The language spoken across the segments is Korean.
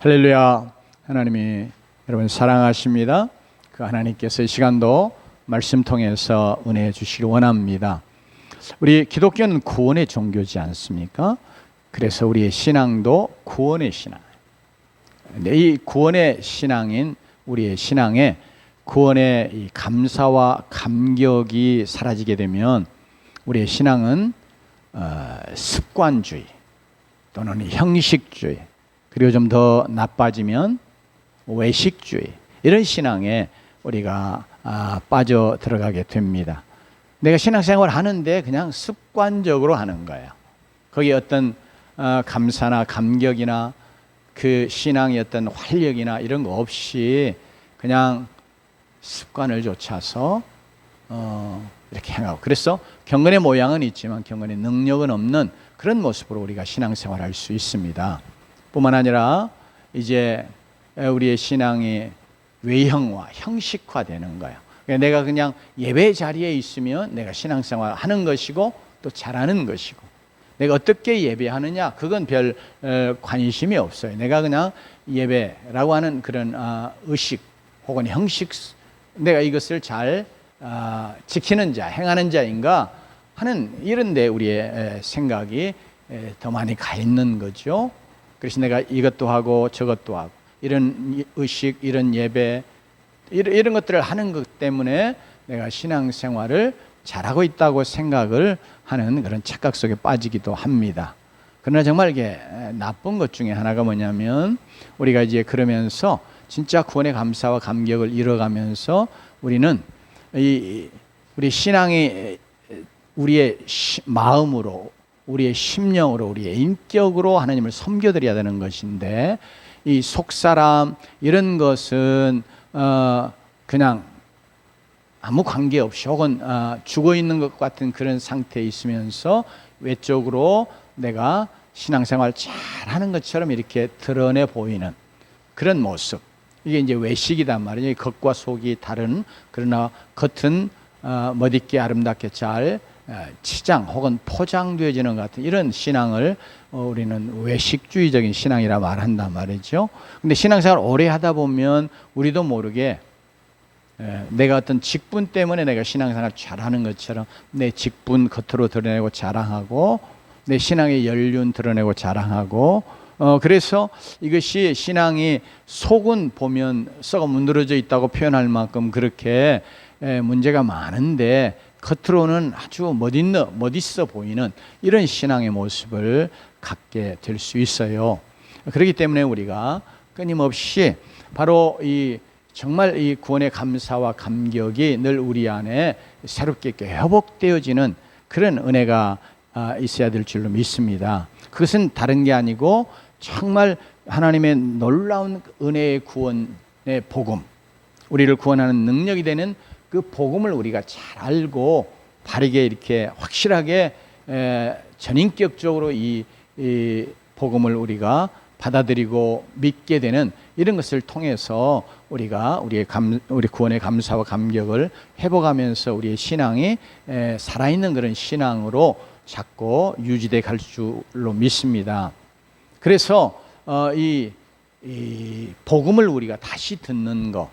할렐루야. 하나님이 여러분 사랑하십니다. 그 하나님께서 이 시간도 말씀 통해서 은혜 주시길 원합니다. 우리 기독교는 구원의 종교지 않습니까? 그래서 우리의 신앙도 구원의 신앙. 이 구원의 신앙인 우리의 신앙에 구원의 이 감사와 감격이 사라지게 되면 우리의 신앙은 습관주의 또는 형식주의, 그리고 좀 더 나빠지면 외식주의, 이런 신앙에 우리가 빠져 들어가게 됩니다. 내가 신앙생활을 하는데 그냥 습관적으로 하는 거예요. 거기에 어떤 감사나 감격이나 그 신앙의 어떤 활력이나 이런 거 없이 그냥 습관을 좇아서 이렇게 행하고, 그래서 경건의 모양은 있지만 경건의 능력은 없는 그런 모습으로 우리가 신앙생활을 할 수 있습니다. 뿐만 아니라 이제 우리의 신앙이 외형화, 형식화되는 거예요. 그러니까 내가 그냥 예배 자리에 있으면 내가 신앙생활 하는 것이고 또 잘하는 것이고, 내가 어떻게 예배하느냐 그건 별 관심이 없어요. 내가 그냥 예배라고 하는 그런 의식 혹은 형식, 내가 이것을 잘 지키는 자, 행하는 자인가 하는 이런 데 우리의 생각이 더 많이 가 있는 거죠. 그래서 내가 이것도 하고 저것도 하고 이런 의식, 이런 예배, 이런 것들을 하는 것 때문에 내가 신앙생활을 잘하고 있다고 생각을 하는 그런 착각 속에 빠지기도 합니다. 그러나 정말 이게 나쁜 것 중에 하나가 뭐냐면, 우리가 이제 그러면서 진짜 구원의 감사와 감격을 잃어가면서 우리는 우리 신앙이 우리의 마음으로, 우리의 심령으로, 우리의 인격으로 하나님을 섬겨드려야 되는 것인데, 이 속사람 이런 것은 그냥 아무 관계없이 혹은 죽어있는 것 같은 그런 상태에 있으면서 외적으로 내가 신앙생활 잘하는 것처럼 이렇게 드러내 보이는 그런 모습, 이게 이제 외식이단 말이에요. 겉과 속이 다른, 그러나 겉은 멋있게 아름답게 잘 치장 혹은 포장되어지는 것 같은 이런 신앙을 우리는 외식주의적인 신앙이라 말한단 말이죠. 근데 신앙생활 오래 하다 보면 우리도 모르게 내가 어떤 직분 때문에 내가 신앙생활 잘하는 것처럼 내 직분 겉으로 드러내고 자랑하고, 내 신앙의 연륜 드러내고 자랑하고, 그래서 이것이 신앙이 속은 보면 썩어 문드러져 있다고 표현할 만큼 그렇게 문제가 많은데, 겉으로는 아주 멋있어 보이는 이런 신앙의 모습을 갖게 될 수 있어요. 그렇기 때문에 우리가 끊임없이 바로 정말 이 구원의 감사와 감격이 늘 우리 안에 새롭게 회복되어지는 그런 은혜가 있어야 될 줄로 믿습니다. 그것은 다른 게 아니고 정말 하나님의 놀라운 은혜의 구원의 복음, 우리를 구원하는 능력이 되는 그 복음을 우리가 잘 알고 바르게 이렇게 확실하게 전인격적으로 이 복음을 우리가 받아들이고 믿게 되는 이런 것을 통해서 우리가 우리 구원의 감사와 감격을 회복하면서 우리의 신앙이 살아있는 그런 신앙으로 자꾸 유지돼 갈 줄로 믿습니다. 그래서 이 복음을 우리가 다시 듣는 거,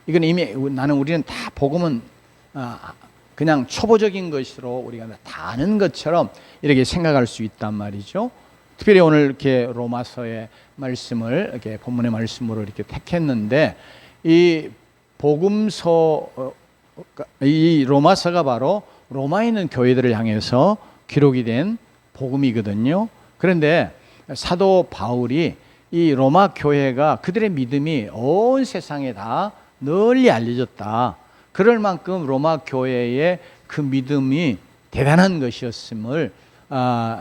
이건 이미 우리는 다 복음은 그냥 초보적인 것으로 우리가 다 아는 것처럼 이렇게 생각할 수 있단 말이죠. 특별히 오늘 이렇게 로마서의 말씀을 이렇게 본문의 말씀으로 이렇게 택했는데, 이 복음서, 이 로마서가 바로 로마에 있는 교회들을 향해서 기록이 된 복음이거든요. 그런데 사도 바울이 이 로마 교회가 그들의 믿음이 온 세상에 다 널리 알려졌다, 그럴 만큼 로마 교회의 그 믿음이 대단한 것이었음을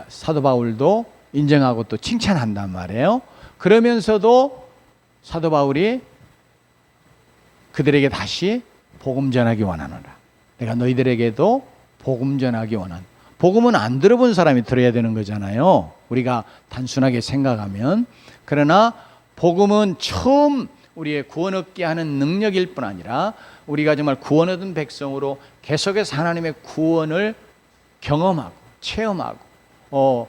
사도 바울도 인정하고 또 칭찬한단 말이에요. 그러면서도 사도 바울이 그들에게 다시 복음 전하기 원하노라. 내가 너희들에게도 복음 전하기 원한다. 복음은 안 들어본 사람이 들어야 되는 거잖아요, 우리가 단순하게 생각하면. 그러나 복음은 처음 우리의 구원 얻게 하는 능력일 뿐 아니라 우리가 정말 구원 얻은 백성으로 계속해서 하나님의 구원을 경험하고 체험하고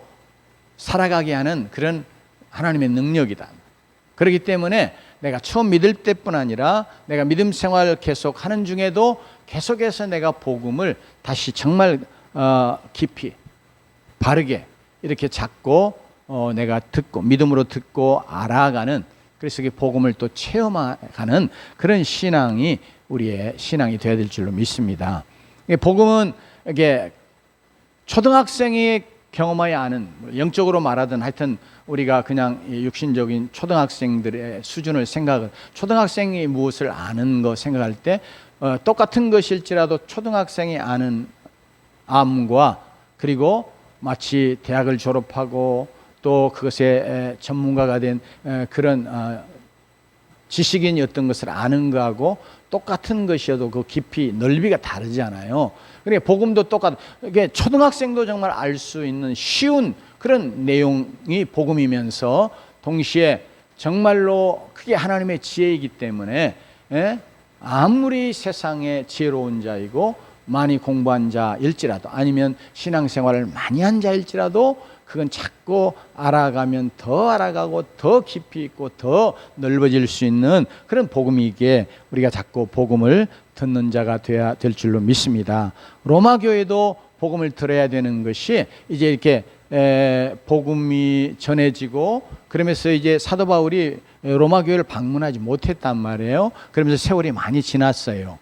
살아가게 하는 그런 하나님의 능력이다. 그렇기 때문에 내가 처음 믿을 때뿐 아니라 내가 믿음 생활을 계속 하는 중에도 계속해서 내가 복음을 다시 정말 깊이 바르게 이렇게 잡고 내가 듣고 믿음으로 듣고 알아가는, 그래서 그 복음을 또 체험하는 그런 신앙이 우리의 신앙이 되어야 될 줄로 믿습니다. 복음은 이게 초등학생이 경험하여 아는, 영적으로 말하든 하여튼 우리가 그냥 육신적인 초등학생들의 수준을 생각을, 초등학생이 무엇을 아는 거 생각할 때 똑같은 것일지라도 초등학생이 아는 암과 그리고 마치 대학을 졸업하고 또 그것에 전문가가 된 그런 지식인이 어떤 것을 아는 거하고 똑같은 것이어도 그 깊이 넓이가 다르잖아요. 그러니까 복음도 똑같. 이게 초등학생도 정말 알 수 있는 쉬운 그런 내용이 복음이면서 동시에 정말로 그게 하나님의 지혜이기 때문에 아무리 세상에 지혜로운 자이고 많이 공부한 자일지라도 아니면 신앙생활을 많이 한 자일지라도 그건 자꾸 알아가면 더 알아가고 더 깊이 있고 더 넓어질 수 있는 그런 복음이기에 우리가 자꾸 복음을 듣는 자가 되어야 될 줄로 믿습니다. 로마 교회도 복음을 들어야 되는 것이 이제 이렇게 복음이 전해지고 그러면서 이제 사도 바울이 로마 교회를 방문하지 못했단 말이에요. 그러면서 세월이 많이 지났어요.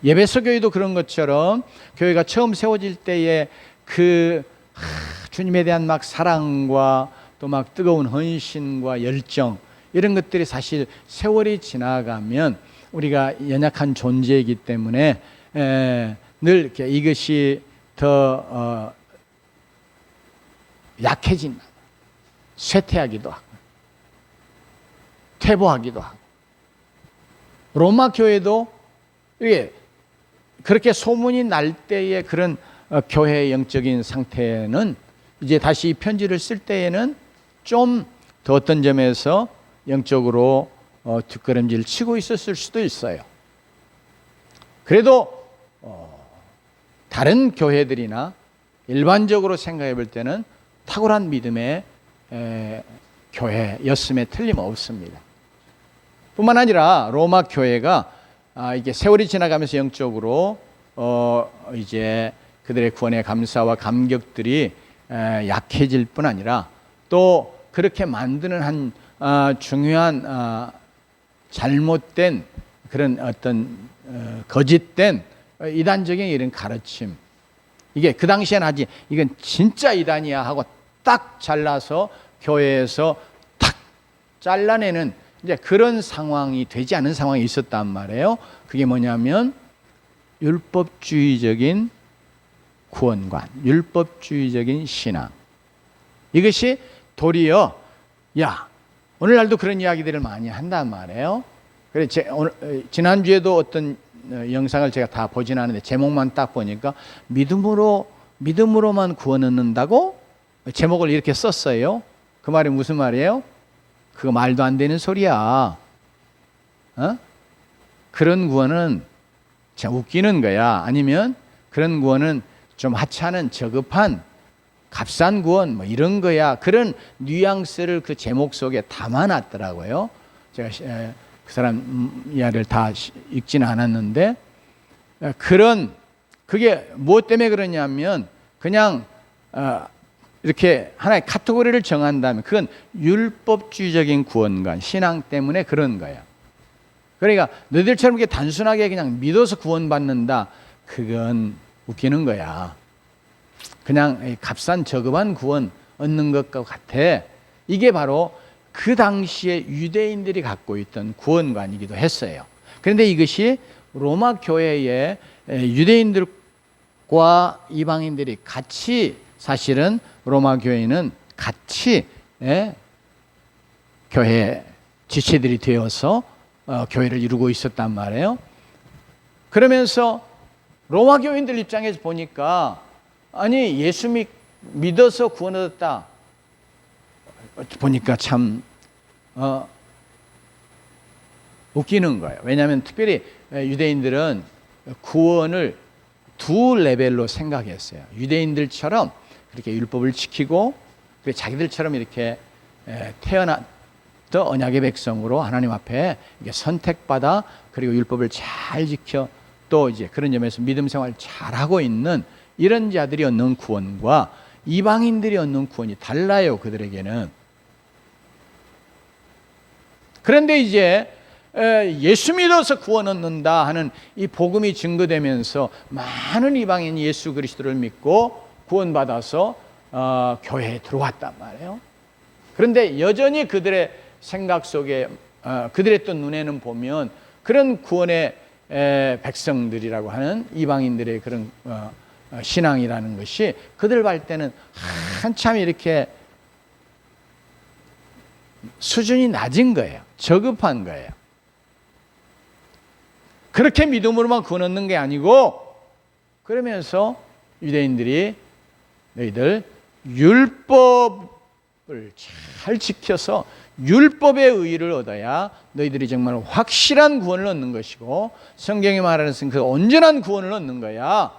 에베소 교회도 그런 것처럼 교회가 처음 세워질 때에 그 주님에 대한 막 사랑과 또 막 뜨거운 헌신과 열정 이런 것들이 사실 세월이 지나가면 우리가 연약한 존재이기 때문에 늘 이렇게 이것이 더 약해진다. 쇠퇴하기도 하고 퇴보하기도 하고. 로마 교회도 이게 그렇게 소문이 날 때의 그런 교회의 영적인 상태는 이제 다시 이 편지를 쓸 때에는 좀 더 어떤 점에서 영적으로 뒷걸음질 치고 있었을 수도 있어요. 그래도 다른 교회들이나 일반적으로 생각해 볼 때는 탁월한 믿음의 교회였음에 틀림없습니다. 뿐만 아니라 로마 교회가 이게 세월이 지나가면서 영적으로 이제 그들의 구원의 감사와 감격들이 약해질 뿐 아니라 또 그렇게 만드는 한 중요한 잘못된 그런 어떤 거짓된 이단적인 이런 가르침, 이게 그 당시에는 아직 이건 진짜 이단이야 하고 딱 잘라서 교회에서 탁 잘라내는 이제 그런 상황이 되지 않은 상황이 있었단 말이에요. 그게 뭐냐면 율법주의적인 구원관, 율법주의적인 신앙. 이것이 도리어 오늘날도 그런 이야기들을 많이 한단 말이에요. 그래 지난주에도 어떤 영상을 제가 다 보진 않았는데 제목만 딱 보니까 믿음으로만 구원 얻는다고 제목을 이렇게 썼어요. 그 말이 무슨 말이에요? 그거 말도 안 되는 소리야. 그런 구원은 참 웃기는 거야. 아니면 그런 구원은 좀 하찮은 저급한 값싼 구원 뭐 이런 거야. 그런 뉘앙스를 그 제목 속에 담아놨더라고요. 제가 그 사람 이야기를 다 읽지는 않았는데 그게 무엇 때문에 그러냐면 그냥 이렇게 하나의 카테고리를 정한다면 그건 율법주의적인 구원관 신앙 때문에 그런 거야. 그러니까 너희들처럼 이렇게 단순하게 그냥 믿어서 구원받는다, 그건 웃기는 거야. 그냥 값싼 저급한 구원 얻는 것과 같아. 이게 바로 그 당시에 유대인들이 갖고 있던 구원관이기도 했어요. 그런데 이것이 로마 교회의 유대인들과 이방인들이 같이, 사실은 로마 교회는 같이 교회 지체들이 되어서 교회를 이루고 있었단 말이에요. 그러면서 로마 교인들 입장에서 보니까 아니 예수 믿어서 구원 얻었다 보니까 참 웃기는 거예요. 왜냐하면 특별히 유대인들은 구원을 두 레벨로 생각했어요. 유대인들처럼 그렇게 율법을 지키고 자기들처럼 이렇게 태어났던 언약의 백성으로 하나님 앞에 이게 선택받아 그리고 율법을 잘 지켜 또 이제 그런 점에서 믿음 생활 잘하고 있는 이런 자들이 얻는 구원과 이방인들이 얻는 구원이 달라요. 그들에게는. 그런데 이제 예수 믿어서 구원 얻는다 하는 이 복음이 증거되면서 많은 이방인이 예수 그리스도를 믿고 구원받아서 교회에 들어왔단 말이에요. 그런데 여전히 그들의 생각 속에 그들의 또 눈에는 보면 그런 구원의 백성들이라고 하는 이방인들의 그런 신앙이라는 것이 그들 볼 때는 한참 이렇게 수준이 낮은 거예요. 저급한 거예요. 그렇게 믿음으로만 구원 얻는 게 아니고 그러면서 유대인들이 너희들 율법을 잘 지켜서 율법의 의의를 얻어야 너희들이 정말 확실한 구원을 얻는 것이고 성경이 말하는 그 온전한 구원을 얻는 거야.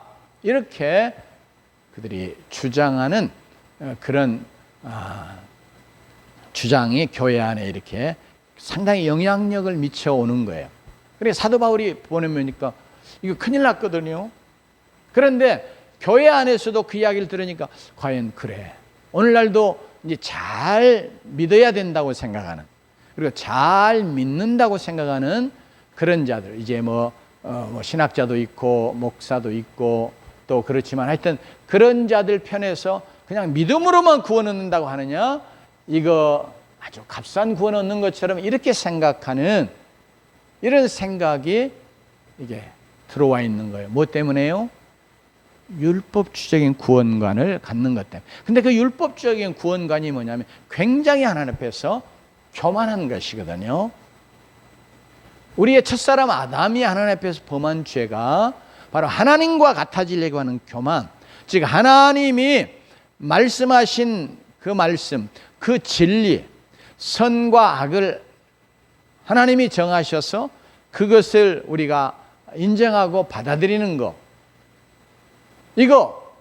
이렇게 그들이 주장하는 그런 주장이 교회 안에 이렇게 상당히 영향력을 미쳐오는 거예요. 그래서 사도 바울이 보내니까 이거 큰일 났거든요. 그런데 교회 안에서도 그 이야기를 들으니까 과연 그래. 오늘날도 이제 잘 믿어야 된다고 생각하는 그리고 잘 믿는다고 생각하는 그런 자들 이제 뭐 신학자도 있고 목사도 있고 또 그렇지만 하여튼 그런 자들 편에서 그냥 믿음으로만 구원 얻는다고 하느냐 이거 아주 값싼 구원 얻는 것처럼 이렇게 생각하는 이런 생각이 이게 들어와 있는 거예요. 뭐 때문에요? 율법주의적인 구원관을 갖는 것 때문에. 근데 그 율법주의적인 구원관이 뭐냐면 굉장히 하나님 앞에서 교만한 것이거든요. 우리의 첫사람 아담이 하나님 앞에서 범한 죄가 바로 하나님과 같아지려고 하는 교만, 즉 하나님이 말씀하신 그 말씀, 그 진리, 선과 악을 하나님이 정하셔서 그것을 우리가 인정하고 받아들이는 것, 그거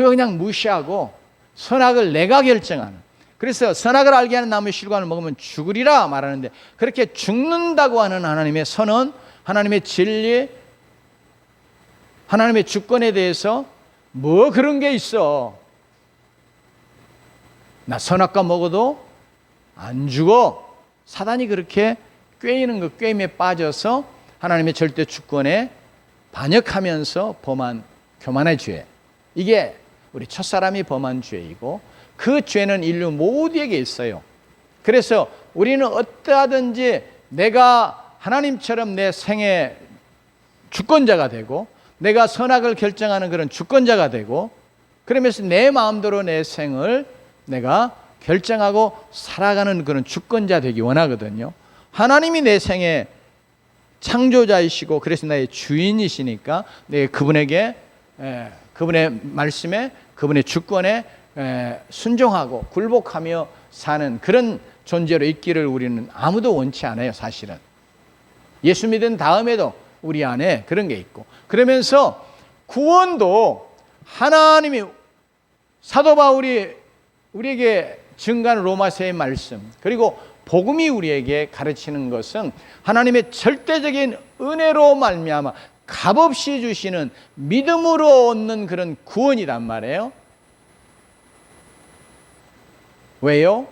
그냥 무시하고 선악을 내가 결정하는. 그래서 선악을 알게 하는 나무의 실과를 먹으면 죽으리라 말하는데 그렇게 죽는다고 하는 하나님의 선언, 하나님의 진리, 하나님의 주권에 대해서 뭐 그런 게 있어. 나 선악과 먹어도 안 죽어. 사단이 그렇게 꾀이는 그 꾀임에 빠져서 하나님의 절대 주권에 반역하면서 범한 교만의 죄. 이게 우리 첫사람이 범한 죄이고 그 죄는 인류 모두에게 있어요. 그래서 우리는 어떠하든지 내가 하나님처럼 내 생의 주권자가 되고 내가 선악을 결정하는 그런 주권자가 되고 그러면서 내 마음대로 내 생을 내가 결정하고 살아가는 그런 주권자 되기 원하거든요. 하나님이 내 생의 창조자이시고 그래서 나의 주인이시니까 내가 그분에게 그분의 말씀에 그분의 주권에 순종하고 굴복하며 사는 그런 존재로 있기를 우리는 아무도 원치 않아요. 사실은 예수 믿은 다음에도 우리 안에 그런 게 있고 그러면서 구원도 하나님이 사도 바울이 우리에게 증거한 로마서의 말씀 그리고 복음이 우리에게 가르치는 것은 하나님의 절대적인 은혜로 말미암아 값없이 주시는 믿음으로 얻는 그런 구원이란 말이에요. 왜요?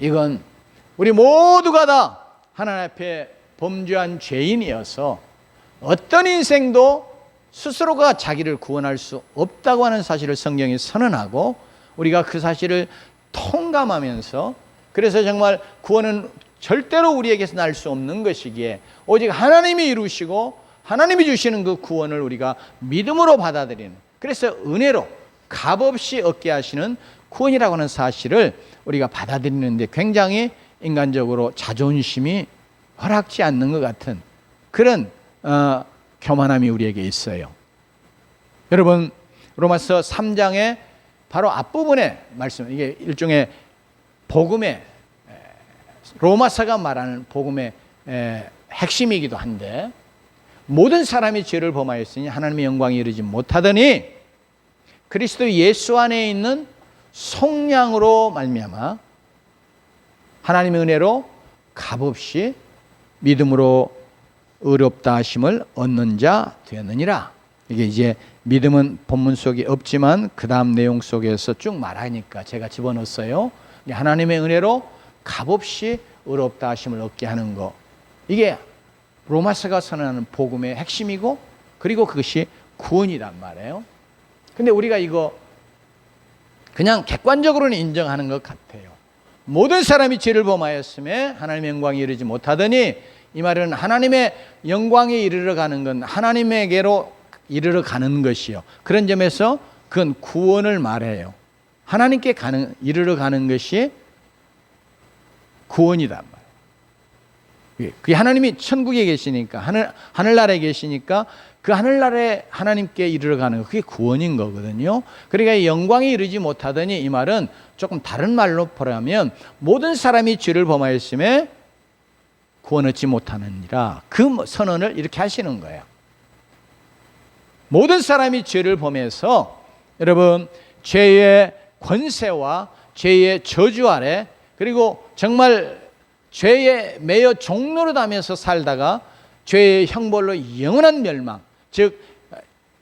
이건 우리 모두가 다 하나님 앞에 범죄한 죄인이어서 어떤 인생도 스스로가 자기를 구원할 수 없다고 하는 사실을 성경이 선언하고 우리가 그 사실을 통감하면서 그래서 정말 구원은 절대로 우리에게서 날 수 없는 것이기에 오직 하나님이 이루시고 하나님이 주시는 그 구원을 우리가 믿음으로 받아들이는 그래서 은혜로 값없이 얻게 하시는 구원이라고 하는 사실을 우리가 받아들이는데 굉장히 인간적으로 자존심이 허락지 않는 것 같은 그런 교만함이 우리에게 있어요. 여러분 로마서 3장의 바로 앞부분의 말씀 이게 일종의 복음의 로마서가 말하는 복음의 핵심이기도 한데 모든 사람이 죄를 범하였으니 하나님의 영광에 이르지 못하더니 그리스도 예수 안에 있는 속량으로 말미암아 하나님의 은혜로 값없이 믿음으로 의롭다 하심을 얻는 자 되느니라. 이게 이제 믿음은 본문 속에 없지만 그 다음 내용 속에서 쭉 말하니까 제가 집어넣었어요. 하나님의 은혜로 값없이 의롭다 하심을 얻게 하는 거, 이게 로마서가 선언하는 복음의 핵심이고, 그리고 그것이 구원이란 말이에요. 근데 우리가 이거 그냥 객관적으로는 인정하는 것 같아요. 모든 사람이 죄를 범하였음에 하나님의 영광에 이르지 못하더니, 이 말은 하나님의 영광에 이르러 가는 건 하나님에게로 이르러 가는 것이요, 그런 점에서 그건 구원을 말해요. 하나님께 이르러 가는 것이 구원이단 말이에요. 그게 하나님이 천국에 계시니까, 하늘나라에 계시니까 그 하늘나라에 하나님께 이르러 가는 거, 그게 구원인 거거든요. 그러니까 영광에 이르지 못하더니, 이 말은 조금 다른 말로 보라면 모든 사람이 죄를 범하였음에 구원 얻지 못하느니라, 그 선언을 이렇게 하시는 거예요. 모든 사람이 죄를 범해서 여러분 죄의 권세와 죄의 저주 아래, 그리고 정말 죄에 매여 종노릇하면서 살다가 죄의 형벌로 영원한 멸망, 즉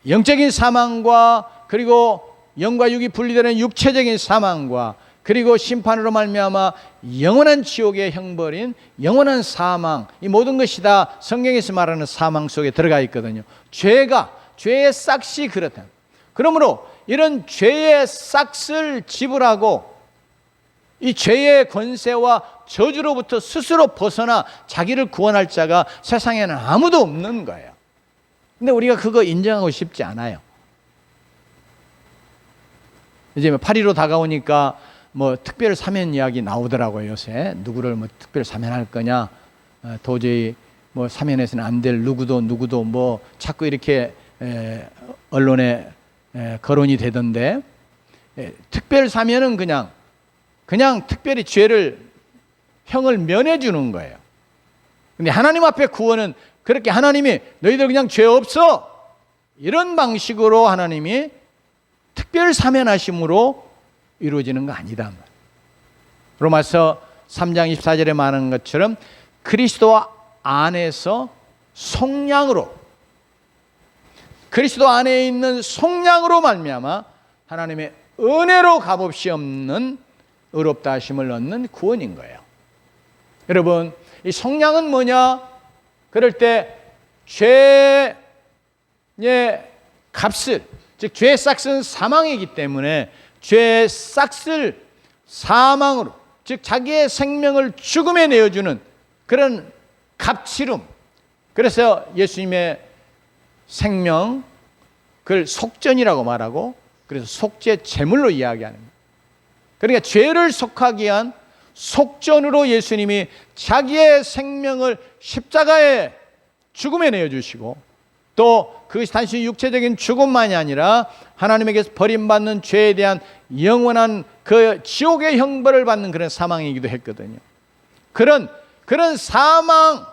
영적인 사망과 그리고 영과 육이 분리되는 육체적인 사망과 그리고 심판으로 말미암아 영원한 지옥의 형벌인 영원한 사망, 이 모든 것이 다 성경에서 말하는 사망 속에 들어가 있거든요. 죄의 싹이 그렇다. 그러므로 이런 죄의 싹을 지불하고 이 죄의 권세와 저주로부터 스스로 벗어나 자기를 구원할 자가 세상에는 아무도 없는 거예요. 근데 우리가 그거 인정하고 싶지 않아요. 이제 8.15 다가오니까 뭐 특별 사면 이야기 나오더라고요. 요새 누구를 뭐 특별 사면할 거냐, 도저히 뭐 사면해서는 안 될 누구도 뭐 자꾸 이렇게 언론에 거론이 되던데, 특별 사면은 그냥 특별히 형을 면해 주는 거예요. 근데 하나님 앞에 구원은 그렇게 하나님이 너희들 그냥 죄 없어, 이런 방식으로 하나님이 특별 사면하심으로 이루어지는 거 아니다. 로마서 3장 24절에 말하는 것처럼 그리스도 안에서 속량으로, 그리스도 안에 있는 속량으로 말미암아 하나님의 은혜로 값없이 없는 의롭다 하심을 얻는 구원인 거예요. 여러분, 이 속량은 뭐냐? 그럴 때 죄의 값을, 즉 죄의 싹은 사망이기 때문에 죄의 싹을 사망으로, 즉 자기의 생명을 죽음에 내어주는 그런 값치름. 그래서 예수님의 생명, 그걸 속전이라고 말하고, 그래서 속죄 제물로 이야기하는 거예요. 그러니까 죄를 속하기 위한 속전으로 예수님이 자기의 생명을 십자가에 죽음에 내어주시고, 또 그것이 단순히 육체적인 죽음만이 아니라 하나님에게서 버림받는 죄에 대한 영원한 그 지옥의 형벌을 받는 그런 사망이기도 했거든요. 그런 사망,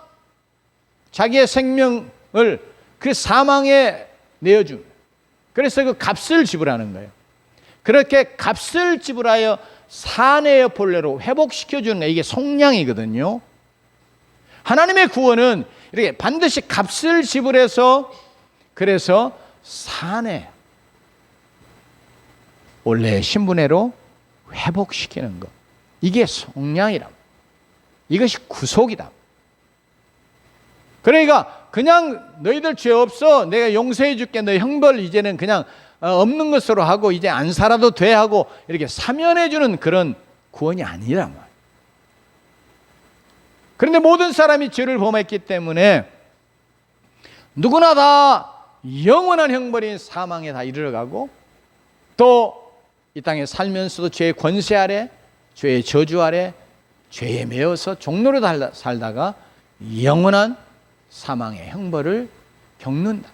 자기의 생명을 그 사망에 내어준, 그래서 그 값을 지불하는 거예요. 그렇게 값을 지불하여 사내의 본래로 회복시켜주는 게 이게 속량이거든요. 하나님의 구원은 이렇게 반드시 값을 지불해서, 그래서 사내, 원래의 신분애로 회복시키는 것, 이게 속량이라. 이것이 구속이다. 그러니까 그냥 너희들 죄 없어, 내가 용서해 줄게, 너 형벌 이제는 그냥 없는 것으로 하고 이제 안 살아도 돼 하고 이렇게 사면해 주는 그런 구원이 아니란 말이에요. 그런데 모든 사람이 죄를 범했기 때문에 누구나 다 영원한 형벌인 사망에 다 이르러가고, 또 이 땅에 살면서도 죄의 권세 아래, 죄의 저주 아래, 죄에 매여서 종로로 살다가 영원한 사망의 형벌을 겪는다.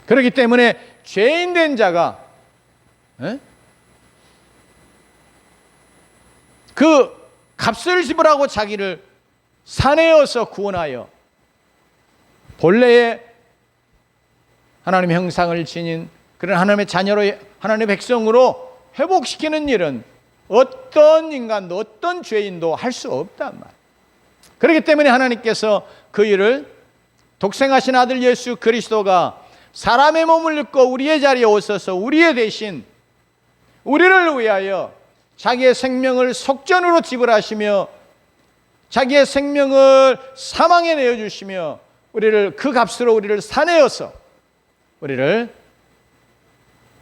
그렇기 때문에 죄인 된 자가 그 값을 지불하고 자기를 사내어서 구원하여 본래의 하나님의 형상을 지닌 그런 하나님의 자녀로, 하나님의 백성으로 회복시키는 일은 어떤 인간도 어떤 죄인도 할 수 없단 말이에요. 그렇기 때문에 하나님께서 그 일을 독생하신 아들 예수 그리스도가 사람의 몸을 입고 우리의 자리에 오셔서 우리의 대신 우리를 위하여 자기의 생명을 속전으로 지불하시며 자기의 생명을 사망에 내어주시며 우리를 그 값으로 우리를 사내어서 우리를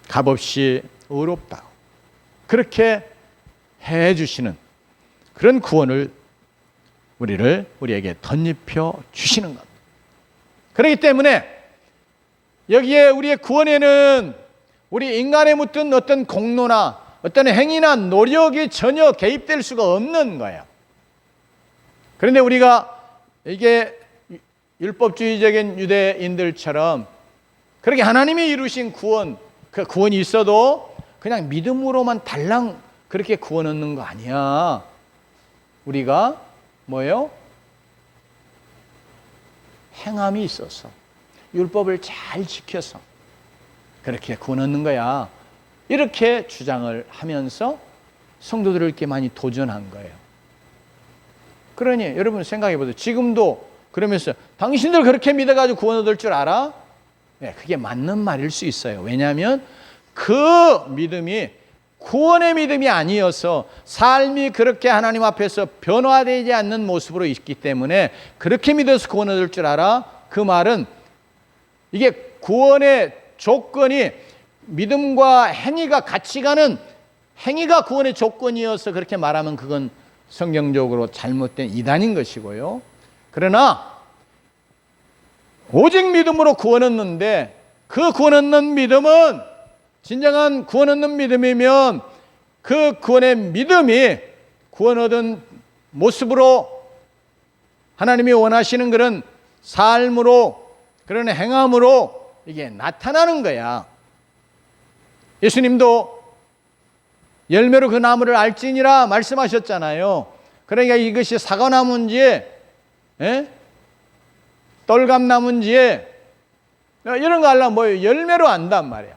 값없이 의롭다 그렇게 해주시는 그런 구원을 우리에게 덧입혀 주시는 겁니다. 그렇기 때문에 여기에 우리의 구원에는 우리 인간에 묻은 어떤 공로나 어떤 행위나 노력이 전혀 개입될 수가 없는 거예요. 그런데 우리가 이게 율법주의적인 유대인들처럼 그렇게 하나님이 이루신 구원, 그 구원이 있어도 그냥 믿음으로만 달랑 그렇게 구원 얻는 거 아니야. 우리가 뭐예요? 행함이 있어서 율법을 잘 지켜서 그렇게 구원 얻는 거야. 이렇게 주장을 하면서 성도들을 이렇게 많이 도전한 거예요. 그러니 여러분 생각해 보세요. 지금도 그러면서 당신들 그렇게 믿어가지고 구원 얻을 줄 알아? 네, 그게 맞는 말일 수 있어요. 왜냐하면 그 믿음이 구원의 믿음이 아니어서 삶이 그렇게 하나님 앞에서 변화되지 않는 모습으로 있기 때문에 그렇게 믿어서 구원 얻을 줄 알아? 그 말은 이게 구원의 조건이 믿음과 행위가 같이 가는 행위가 구원의 조건이어서 그렇게 말하면 그건 성경적으로 잘못된 이단인 것이고요. 그러나 오직 믿음으로 구원 얻는데 그 구원 얻는 믿음은 진정한 구원 얻는 믿음이면 그 구원의 믿음이 구원 얻은 모습으로 하나님이 원하시는 그런 삶으로 그런 행함으로 이게 나타나는 거야. 예수님도 열매로 그 나무를 알지니라 말씀하셨잖아요. 그러니까 이것이 사과나무인지 떨감나무인지 이런 거 알려면 뭐예요? 열매로 안단 말이에요.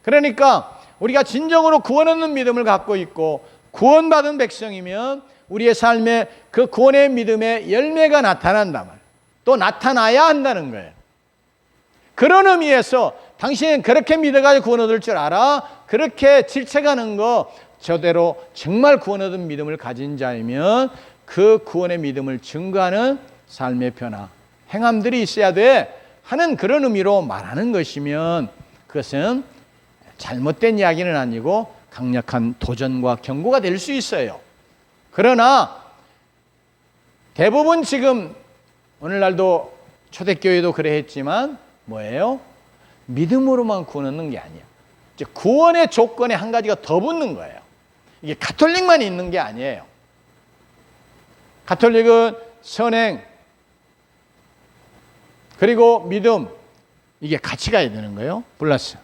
그러니까 우리가 진정으로 구원 얻는 믿음을 갖고 있고 구원받은 백성이면 우리의 삶에 그 구원의 믿음의 열매가 나타난단 말이에요. 또 나타나야 한다는 거예요. 그런 의미에서 당신은 그렇게 믿어가지고 구원 얻을 줄 알아? 그렇게 질책하는 거 저대로 정말 구원 얻은 믿음을 가진 자이면 그 구원의 믿음을 증거하는 삶의 변화, 행함들이 있어야 돼 하는 그런 의미로 말하는 것이면 그것은 잘못된 이야기는 아니고 강력한 도전과 경고가 될 수 있어요. 그러나 대부분 지금 오늘날도 초대교회도 그래 했지만 뭐예요? 믿음으로만 구원 얻는 게 아니에요. 이제 구원의 조건에 한 가지가 더 붙는 거예요. 이게 가톨릭만 있는 게 아니에요. 가톨릭은 선행 그리고 믿음 이게 같이 가야 되는 거예요. 플러스.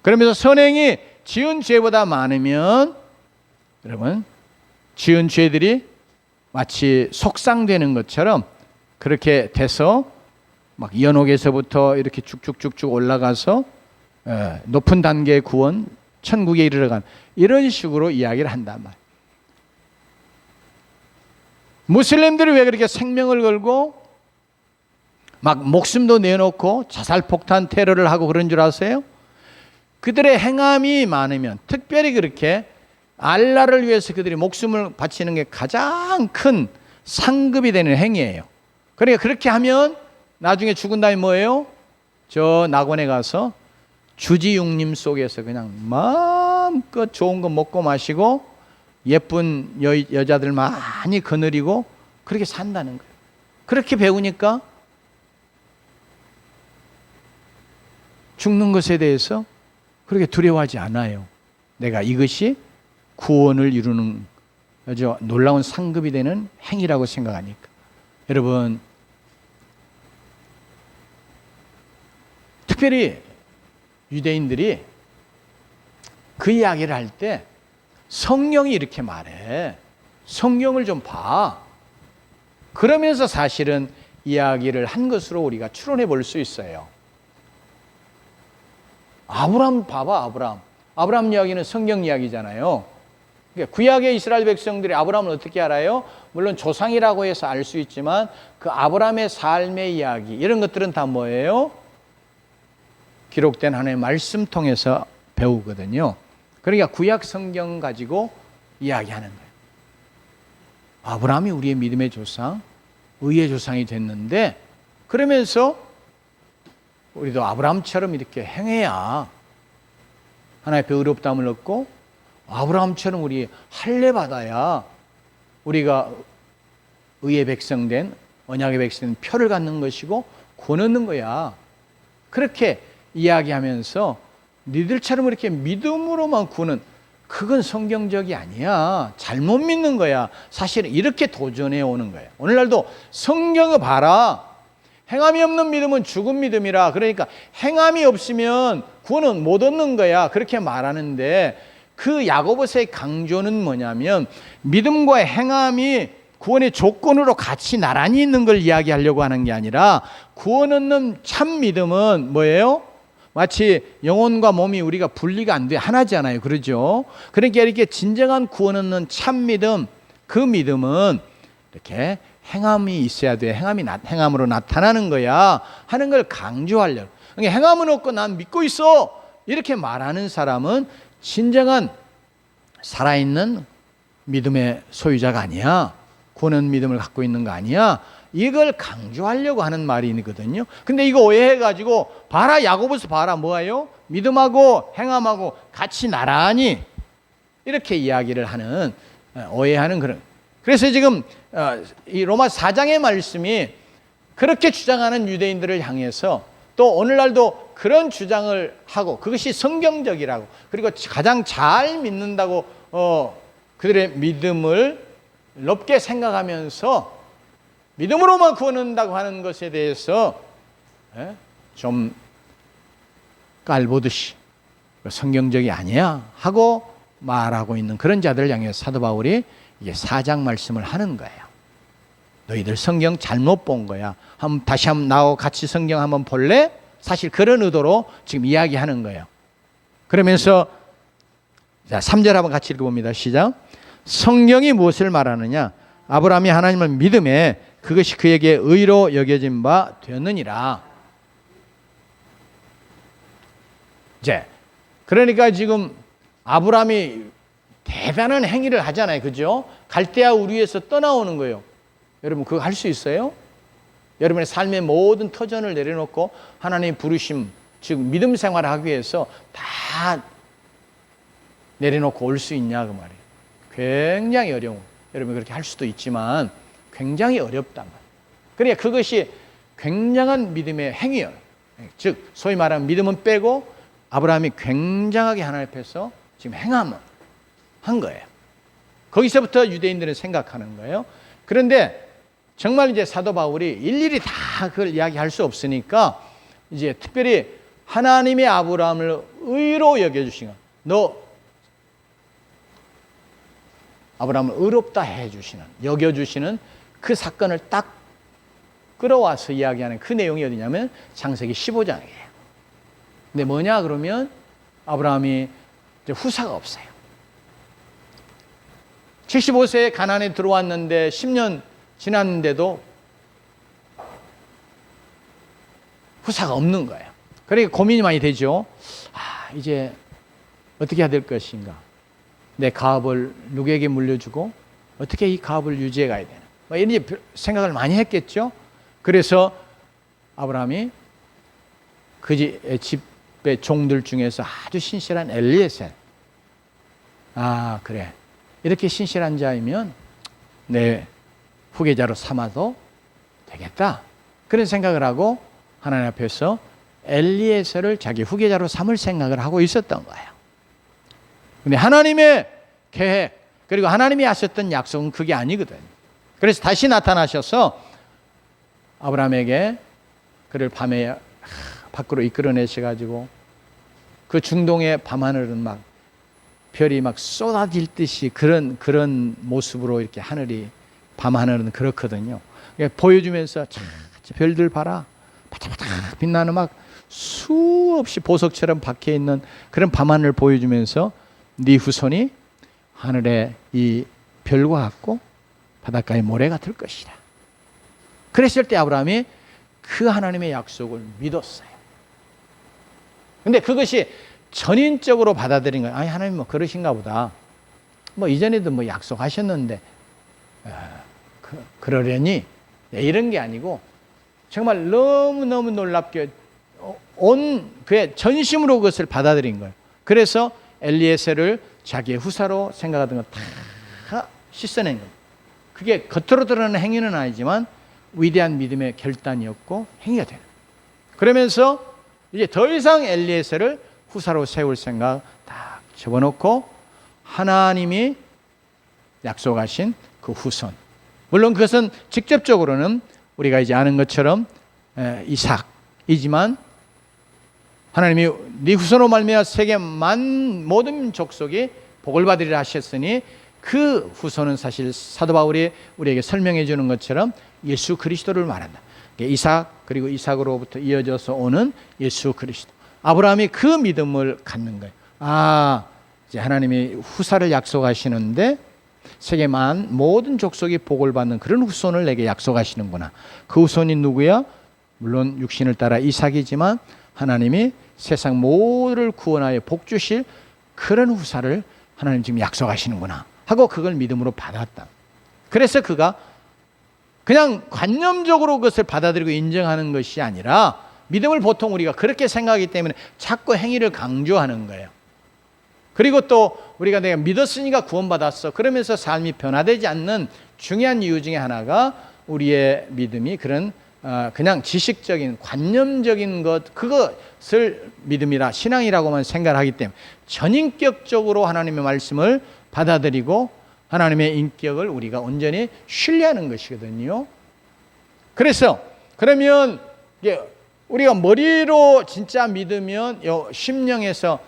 그러면서 선행이 지은 죄보다 많으면 여러분 지은 죄들이 마치 속상되는 것처럼 그렇게 돼서 막 연옥에서부터 이렇게 쭉쭉쭉쭉 올라가서 높은 단계의 구원, 천국에 이르러간 이런 식으로 이야기를 한단 말이에요. 무슬림들이 왜 그렇게 생명을 걸고 막 목숨도 내놓고 자살폭탄 테러를 하고 그런 줄 아세요? 그들의 행함이 많으면 특별히 그렇게 알라를 위해서 그들이 목숨을 바치는 게 가장 큰 상급이 되는 행위예요. 그러니까 그렇게 하면 나중에 죽은 다음에 뭐예요? 저 낙원에 가서 주지육림 속에서 그냥 마음껏 좋은 거 먹고 마시고 예쁜 여자들 많이 거느리고 그렇게 산다는 거예요. 그렇게 배우니까 죽는 것에 대해서 그렇게 두려워하지 않아요. 내가 이것이 구원을 이루는 아주 놀라운 상급이 되는 행위라고 생각하니까. 여러분 특별히 유대인들이 그 이야기를 할 때 성경이 이렇게 말해. 성경을 좀 봐. 그러면서 사실은 이야기를 한 것으로 우리가 추론해 볼 수 있어요. 아브라함 봐봐, 아브라함. 아브라함 이야기는 성경 이야기잖아요. 그러니까 구약의 이스라엘 백성들이 아브라함을 어떻게 알아요? 물론 조상이라고 해서 알 수 있지만 그 아브라함의 삶의 이야기 이런 것들은 다 뭐예요? 기록된 하나님의 말씀 통해서 배우거든요. 그러니까 구약 성경 가지고 이야기하는 거예요. 아브라함이 우리의 믿음의 조상, 의의 조상이 됐는데 그러면서 우리도 아브라함처럼 이렇게 행해야 하나님의 의롭다함을 얻고 아브라함처럼 우리 할례 받아야 우리가 의의 백성된 언약의 백성된 표를 갖는 것이고 구원 얻는 거야. 그렇게 이야기하면서 니들처럼 이렇게 믿음으로만 구는 그건 성경적이 아니야. 잘못 믿는 거야. 사실은 이렇게 도전해 오는 거예요. 오늘날도 성경을 봐라. 행함이 없는 믿음은 죽은 믿음이라. 그러니까 행함이 없으면 구원은 못 얻는 거야. 그렇게 말하는데 그 야고보서의 강조는 뭐냐면 믿음과 행함이 구원의 조건으로 같이 나란히 있는 걸 이야기하려고 하는 게 아니라 구원 얻는 참 믿음은 뭐예요? 마치 영혼과 몸이 우리가 분리가 안 돼 하나잖아요. 그러죠? 그러니까 이렇게 진정한 구원 얻는 참 믿음, 그 믿음은 이렇게 행함이 있어야 돼. 행함으로 나타나는 거야 하는 걸 강조하려고. 그러니까 행함은 없고 난 믿고 있어 이렇게 말하는 사람은 진정한 살아있는 믿음의 소유자가 아니야. 구원 믿음을 갖고 있는 거 아니야. 이걸 강조하려고 하는 말이거든요. 근데 이거 오해해가지고 봐라, 야고보서 봐라, 뭐예요? 믿음하고 행함하고 같이 나란히 이렇게 이야기를 하는, 오해하는 그런. 그래서 지금 이 로마 4장의 말씀이 그렇게 주장하는 유대인들을 향해서 또 오늘날도 그런 주장을 하고 그것이 성경적이라고, 그리고 가장 잘 믿는다고 그들의 믿음을 높게 생각하면서 믿음으로만 구원한다고 하는 것에 대해서 좀 깔보듯이 성경적이 아니야 하고 말하고 있는 그런 자들을 향해서 사도 바울이 이게 4장 말씀을 하는 거예요. 너희들 성경 잘못 본 거야. 다시 한번 나하고 같이 성경 한번 볼래? 사실 그런 의도로 지금 이야기하는 거예요. 그러면서 자, 3절 한번 같이 읽어봅니다. 시작. 성경이 무엇을 말하느냐? 아브라함이 하나님을 믿음에 그것이 그에게 의로 여겨진 바 되었느니라. 이제 그러니까 지금 아브라함이 대단한 행위를 하잖아요. 그죠? 갈대아 우리에서 떠나오는 거예요. 여러분 그거 할 수 있어요? 여러분의 삶의 모든 터전을 내려놓고 하나님의 부르심, 즉 믿음 생활을 하기 위해서 다 내려놓고 올 수 있냐 그 말이에요. 굉장히 어려운. 여러분 그렇게 할 수도 있지만 굉장히 어렵단 말이에요. 그러니까 그것이 굉장한 믿음의 행위예요. 즉 소위 말하는 믿음은 빼고 아브라함이 굉장하게 하나님 앞에서 지금 행함을 한 거예요. 거기서부터 유대인들은 생각하는 거예요. 그런데 정말 이제 사도 바울이 일일이 다 그걸 이야기할 수 없으니까 이제 특별히 하나님의 아브라함을 의로 여겨주신 것, 너 아브라함을 의롭다 해주시는, 여겨주시는 그 사건을 딱 끌어와서 이야기하는 그 내용이 어디냐면 창세기 15장이에요. 근데 뭐냐 그러면 아브라함이 이제 후사가 없어요. 75세에 가나안에 들어왔는데 10년 지났는데도 후사가 없는 거예요. 그러니까 고민이 많이 되죠. 이제 어떻게 해야 될 것인가? 내 가업을 누구에게 물려주고 어떻게 이 가업을 유지해 가야 되나? 이런 생각을 많이 했겠죠. 그래서 아브라함이 그 집의 종들 중에서 아주 신실한 엘리에셀, 그래, 이렇게 신실한 자이면 내 후계자로 삼아도 되겠다, 그런 생각을 하고 하나님 앞에서 엘리에셀을 자기 후계자로 삼을 생각을 하고 있었던 거예요. 근데 하나님의 계획, 그리고 하나님이 하셨던 약속은 그게 아니거든요. 그래서 다시 나타나셔서 아브라함에게 그를 밤에 밖으로 이끌어내셔가지고 그 중동의 밤하늘은 막 별이 막 쏟아질 듯이 그런 모습으로 이렇게 하늘이, 밤하늘은 그렇거든요. 보여주면서 별들 봐라, 바짝바짝 빛나는 막 수없이 보석처럼 박혀 있는 그런 밤하늘을 보여주면서 네 후손이 하늘의 이 별과 같고 바닷가의 모래 같을 것이다. 그랬을 때 아브라함이 그 하나님의 약속을 믿었어요. 근데 그것이 전인적으로 받아들인 거예요. 아니, 하나님 뭐 그러신가 보다. 뭐 이전에도 뭐 약속하셨는데 그러려니 이런 게 아니고 정말 너무너무 놀랍게 온 그의 전심으로 그것을 받아들인 거예요. 그래서 엘리에셀을 자기의 후사로 생각하던 거 다 씻어낸 거예요. 그게 겉으로 드러나는 행위는 아니지만 위대한 믿음의 결단이었고 행위가 되는 거예요. 그러면서 이제 더 이상 엘리에셀을 후사로 세울 생각 딱 접어놓고 하나님이 약속하신 그 후손, 물론 그것은 직접적으로는 우리가 이제 아는 것처럼 이삭이지만 하나님이 네 후손으로 말미암아 세계 모든 족속이 복을 받으리라 하셨으니 그 후손은 사실 사도 바울이 우리에게 설명해 주는 것처럼 예수 그리스도를 말한다. 이삭 그리고 이삭으로부터 이어져서 오는 예수 그리스도. 아브라함이 그 믿음을 갖는 거예요. 아, 이제 하나님이 후사를 약속하시는데 세계 모든 족속이 복을 받는 그런 후손을 내게 약속하시는구나. 그 후손이 누구야? 물론 육신을 따라 이삭이지만 하나님이 세상 모두를 구원하여 복 주실 그런 후사를 하나님 지금 약속하시는구나 하고 그걸 믿음으로 받았다. 그래서 그가 그냥 관념적으로 그것을 받아들이고 인정하는 것이 아니라 믿음을 보통 우리가 그렇게 생각하기 때문에 자꾸 행위를 강조하는 거예요. 그리고 또 우리가 내가 믿었으니까 구원받았어 그러면서 삶이 변화되지 않는 중요한 이유 중에 하나가 우리의 믿음이 그런 그냥 지식적인 관념적인 것 그것을 믿음이라 신앙이라고만 생각을 하기 때문에 전인격적으로 하나님의 말씀을 받아들이고 하나님의 인격을 우리가 온전히 신뢰하는 것이거든요. 그래서 그러면 우리가 머리로 진짜 믿으면 심령에서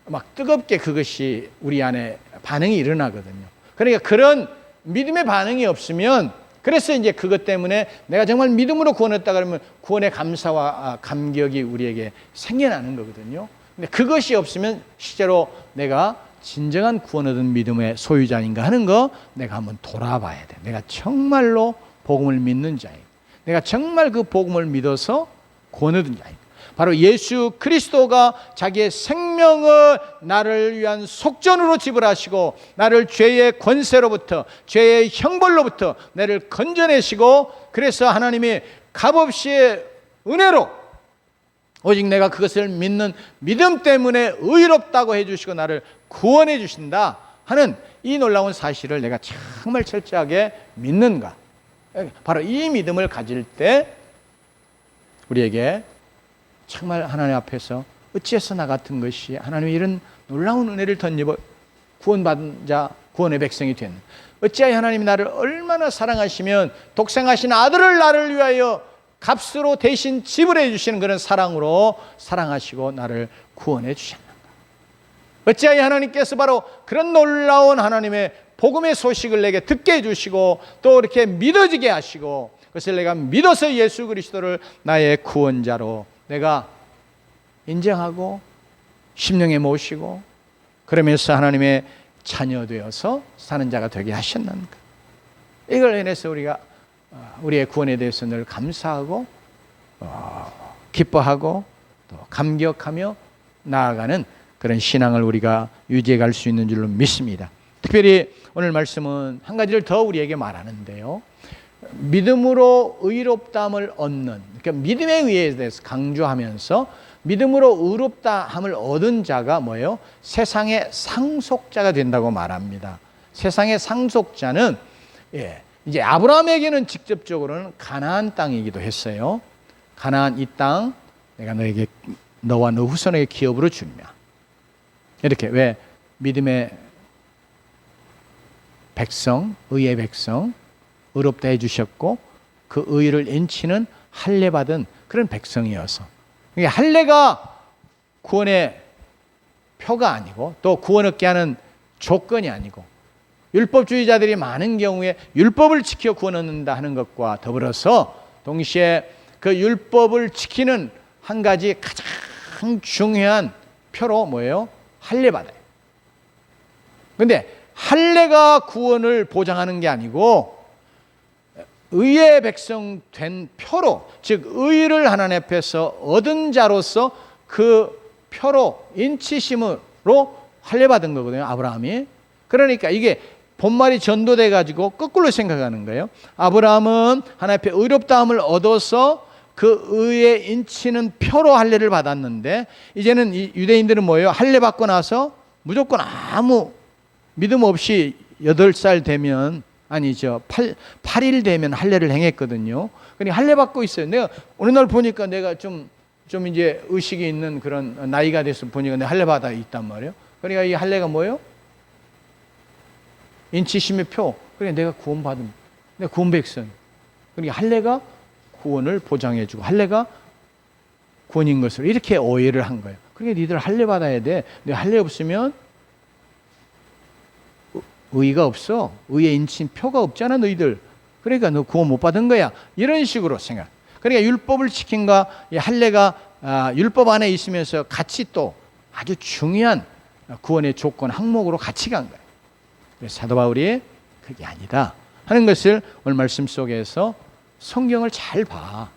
막 뜨겁게 그것이 우리 안에 반응이 일어나거든요. 그러니까 그런 믿음의 반응이 없으면 그래서 이제 그것 때문에 내가 정말 믿음으로 구원했다 그러면 구원의 감사와 감격이 우리에게 생겨나는 거거든요. 근데 그것이 없으면 실제로 내가 진정한 구원 얻은 믿음의 소유자인가 하는 거 내가 한번 돌아봐야 돼. 내가 정말로 복음을 믿는 자인가? 내가 정말 그 복음을 믿어서 구원 얻은 자인가? 바로 예수 그리스도가 자기의 생명을 나를 위한 속전으로 지불하시고 나를 죄의 권세로부터 죄의 형벌로부터 나를 건져내시고 그래서 하나님이 값없이 은혜로 오직 내가 그것을 믿는 믿음 때문에 의롭다고 해주시고 나를 구원해 주신다 하는 이 놀라운 사실을 내가 정말 철저하게 믿는가. 바로 이 믿음을 가질 때 우리에게 정말 하나님 앞에서 어찌해서 나 같은 것이 하나님의 이런 놀라운 은혜를 덧입어 구원받은 자 구원의 백성이 된 어찌하여 하나님이 나를 얼마나 사랑하시면 독생하신 아들을 나를 위하여 값으로 대신 지불해 주시는 그런 사랑으로 사랑하시고 나를 구원해 주셨는가. 어찌하여 하나님께서 바로 그런 놀라운 하나님의 복음의 소식을 내게 듣게 해주시고 또 이렇게 믿어지게 하시고 그것을 내가 믿어서 예수 그리스도를 나의 구원자로 내가 인정하고 심령에 모시고 그러면서 하나님의 자녀 되어서 사는 자가 되게 하셨는가. 이걸 인해서 우리가 우리의 구원에 대해서 늘 감사하고 기뻐하고 또 감격하며 나아가는 그런 신앙을 우리가 유지해 갈 수 있는 줄로 믿습니다. 특별히 오늘 말씀은 한 가지를 더 우리에게 말하는데요. 믿음으로 의롭다함을 얻는, 그러니까 믿음에 의해 대해서 강조하면서 믿음으로 의롭다함을 얻은 자가 뭐예요? 세상의 상속자가 된다고 말합니다. 세상의 상속자는 이제 아브라함에게는 직접적으로는 가나안 땅이기도 했어요. 가나안 이 땅 내가 너에게 너와 너 후손에게 기업으로 주며 이렇게 왜 믿음의 백성, 의의 백성 의롭다 해주셨고 그 의를 인치는 할례 받은 그런 백성이어서 할례가 구원의 표가 아니고 또 구원 얻게 하는 조건이 아니고 율법주의자들이 많은 경우에 율법을 지켜 구원 얻는다 하는 것과 더불어서 동시에 그 율법을 지키는 한 가지 가장 중요한 표로 뭐예요? 할례받아요. 근데 할례가 구원을 보장하는 게 아니고 의의 백성 된 표로, 즉 의를 하나님 앞에서 얻은 자로서 그 표로 인치심으로 할례받은 거거든요, 아브라함이. 그러니까 이게 본말이 전도돼 가지고 거꾸로 생각하는 거예요. 아브라함은 하나님 앞에 의롭다함을 얻어서 그 의에 인치는 표로 할례를 받았는데, 이제는 이 유대인들은 뭐예요? 할례 받고 나서 무조건 아무 믿음 없이 8살 되면, 아니죠, 8일 되면 할례를 행했거든요. 그러니까 할례 받고 있어요. 내가 어느 날 보니까 내가 좀 이제 의식이 있는 그런 나이가 돼서 보니까 내가 할례 받아 있단 말이에요. 그러니까 이 할례가 뭐예요? 인치심의 표. 그러니까 내가 구원받은, 내가 구원 백성. 그러니까 할례가 구원을 보장해주고 할례가 구원인 것으로 이렇게 오해를 한 거예요. 그러니까 니들 할례 받아야 돼. 내 할례 없으면 의의가 없어. 의의 인친 표가 없잖아, 너희들. 그러니까 너 구원 못 받은 거야. 이런 식으로 생각. 그러니까 율법을 지킨과 이 할례가 율법 안에 있으면서 같이 또 아주 중요한 구원의 조건 항목으로 같이 간 거예요. 그래서 사도 바울이 그게 아니다 하는 것을 오늘 말씀 속에서 성경을 잘 봐.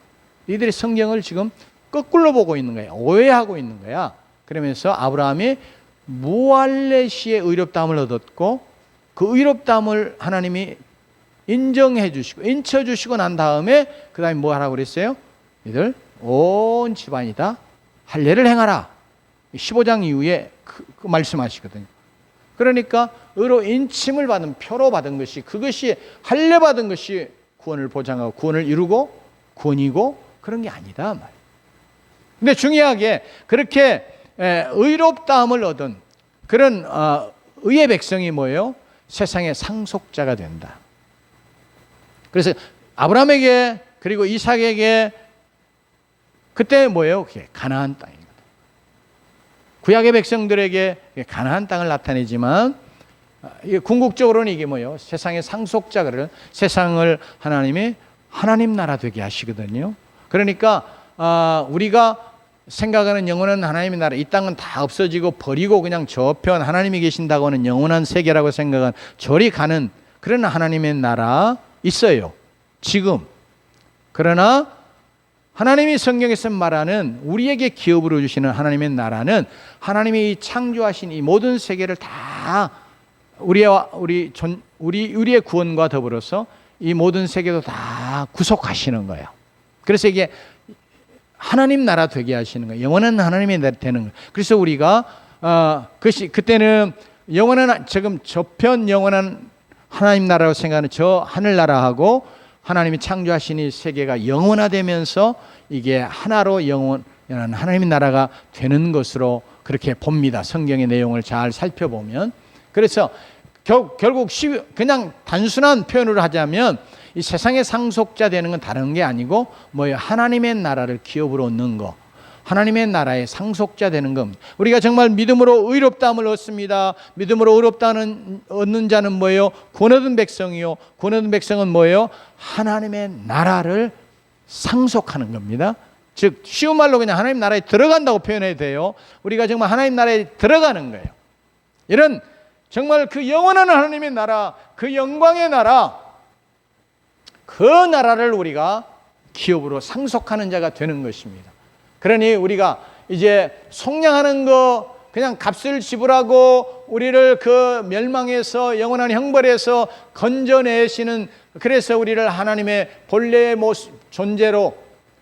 이들이 성경을 지금 거꾸로 보고 있는 거야. 오해하고 있는 거야. 그러면서 아브라함이 무할례 시에 의롭다함을 얻었고 그 의롭다함을 하나님이 인정해 주시고 인쳐 주시고 난 다음에 그 다음에 뭐 하라고 그랬어요? 이들 온 집안이 다 할례를 행하라. 15장 이후에 그 말씀하시거든요. 그러니까 의로 인침을 받은, 표로 받은 것이, 그것이 할례 받은 것이 구원을 보장하고 구원을 이루고 구원이고 그런 게 아니다 말. 근데 중요하게 그렇게 의롭다함을 얻은 그런 의의 백성이 뭐예요? 세상의 상속자가 된다. 그래서 아브라함에게 그리고 이삭에게 그때 뭐예요? 그게 가나안 땅이거든. 구약의 백성들에게 가나안 땅을 나타내지만 궁극적으로는 이게 뭐예요? 세상의 상속자를, 세상을 하나님이 하나님 나라 되게 하시거든요. 그러니까 우리가 생각하는 영원한 하나님의 나라, 이 땅은 다 없어지고 버리고 그냥 저편 하나님이 계신다고 하는 영원한 세계라고 생각한 저리 가는 그런 하나님의 나라 있어요, 지금. 그러나 하나님이 성경에서 말하는 우리에게 기업으로 주시는 하나님의 나라는 하나님이 창조하신 이 모든 세계를 다 우리의 구원과 더불어서 이 모든 세계도 다 구속하시는 거예요. 그래서 이게 하나님 나라 되게 하시는 거예요. 영원한 하나님이 되는 거예요. 그래서 우리가 그때는 영원한, 지금 저편 영원한 하나님 나라라고 생각하는 저 하늘나라하고 하나님이 창조하신 이 세계가 영원화되면서 이게 하나로 영원한 하나님의 나라가 되는 것으로 그렇게 봅니다. 성경의 내용을 잘 살펴보면. 그래서 결국 그냥 단순한 표현으로 하자면 이 세상의 상속자 되는 건 다른 게 아니고 뭐예요? 하나님의 나라를 기업으로 얻는 거, 하나님의 나라의 상속자 되는 겁니다. 우리가 정말 믿음으로 의롭다함을 얻습니다. 믿음으로 의롭다는 얻는 자는 뭐예요? 구원 얻은 백성이요. 구원 얻은 백성은 뭐예요? 하나님의 나라를 상속하는 겁니다. 즉 쉬운 말로 그냥 하나님 나라에 들어간다고 표현해야 돼요. 우리가 정말 하나님 나라에 들어가는 거예요. 이런 정말 그 영원한 하나님의 나라, 그 영광의 나라, 그 나라를 우리가 기업으로 상속하는 자가 되는 것입니다. 그러니 우리가 이제 속량하는 거, 그냥 값을 지불하고 우리를 그 멸망에서 영원한 형벌에서 건져내시는, 그래서 우리를 하나님의 본래의 존재로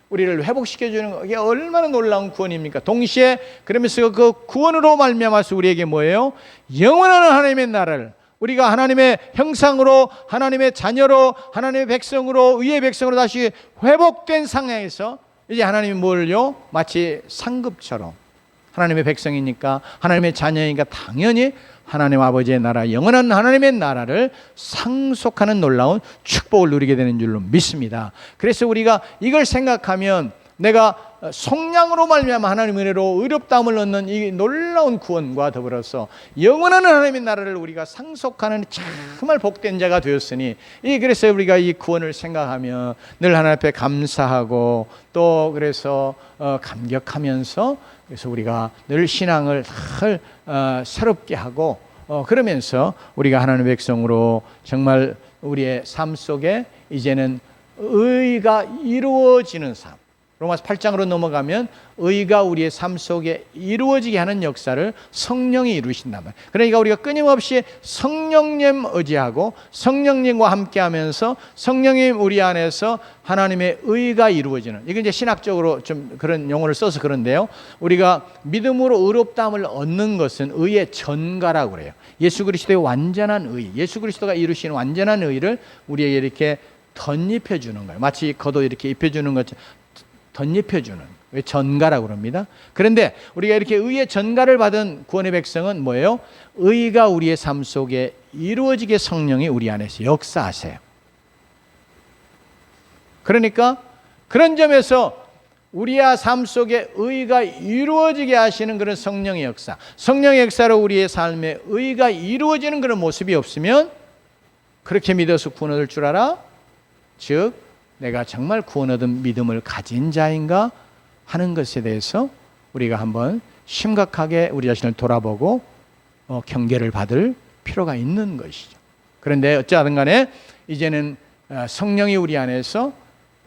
우리를 회복시켜주는 거, 이게 얼마나 놀라운 구원입니까? 동시에 그러면서 그 구원으로 말미암아서 우리에게 뭐예요? 영원한 하나님의 나라를, 우리가 하나님의 형상으로, 하나님의 자녀로, 하나님의 백성으로, 의의 백성으로 다시 회복된 상황에서 이제 하나님이 뭘요? 마치 상급처럼 하나님의 백성이니까, 하나님의 자녀이니까 당연히 하나님 아버지의 나라, 영원한 하나님의 나라를 상속하는 놀라운 축복을 누리게 되는 줄로 믿습니다. 그래서 우리가 이걸 생각하면 내가 속량으로 말미암아 하나님의 은혜로 의롭다함을 얻는 이 놀라운 구원과 더불어서 영원한 하나님의 나라를 우리가 상속하는 정말 복된 자가 되었으니, 그래서 우리가 이 구원을 생각하며 늘 하나님 앞에 감사하고 또 그래서 감격하면서, 그래서 우리가 늘 신앙을 새롭게 하고 그러면서 우리가 하나님의 백성으로 정말 우리의 삶 속에 이제는 의가 이루어지는 삶, 로마서 8장으로 넘어가면 의가 우리의 삶 속에 이루어지게 하는 역사를 성령이 이루신단 말이에요. 그러니까 우리가 끊임없이 성령님 의지하고 성령님과 함께하면서 성령님 우리 안에서 하나님의 의가 이루어지는, 이게 이제 신학적으로 좀 그런 용어를 써서 그런데요, 우리가 믿음으로 의롭다함을 얻는 것은 의의 전가라고 그래요. 예수 그리스도의 완전한 의, 예수 그리스도가 이루시는 완전한 의를 우리에게 이렇게 덧입혀주는 거예요. 마치 겉옷 이렇게 입혀주는 것처럼 덧입혀주는, 왜 전가라고 그럽니다. 그런데 우리가 이렇게 의의 전가를 받은 구원의 백성은 뭐예요? 의가 우리의 삶 속에 이루어지게 성령이 우리 안에서 역사하세요. 그러니까 그런 점에서 우리의 삶 속에 의가 이루어지게 하시는 그런 성령의 역사, 성령의 역사로 우리의 삶에 의가 이루어지는 그런 모습이 없으면 그렇게 믿어서 구원 얻을 줄 알아? 즉 내가 정말 구원 얻은 믿음을 가진 자인가 하는 것에 대해서 우리가 한번 심각하게 우리 자신을 돌아보고 경계를 받을 필요가 있는 것이죠. 그런데 어찌하든 간에 이제는 성령이 우리 안에서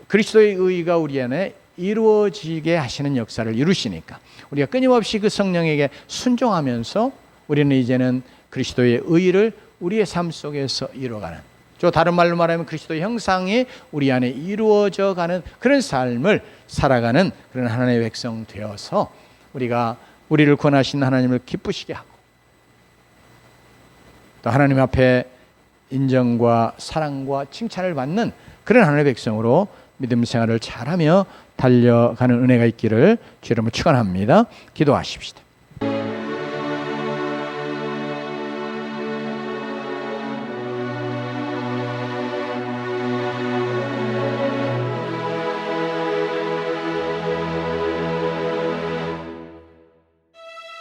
그리스도의 의가 우리 안에 이루어지게 하시는 역사를 이루시니까 우리가 끊임없이 그 성령에게 순종하면서 우리는 이제는 그리스도의 의를 우리의 삶 속에서 이루어가는, 또 다른 말로 말하면 그리스도의 형상이 우리 안에 이루어져 가는 그런 삶을 살아가는 그런 하나님의 백성 되어서 우리가 우리를 구원하신 하나님을 기쁘시게 하고 또 하나님 앞에 인정과 사랑과 칭찬을 받는 그런 하나님의 백성으로 믿음 생활을 잘하며 달려가는 은혜가 있기를 주 이름으로 축원합니다. 기도하십시다.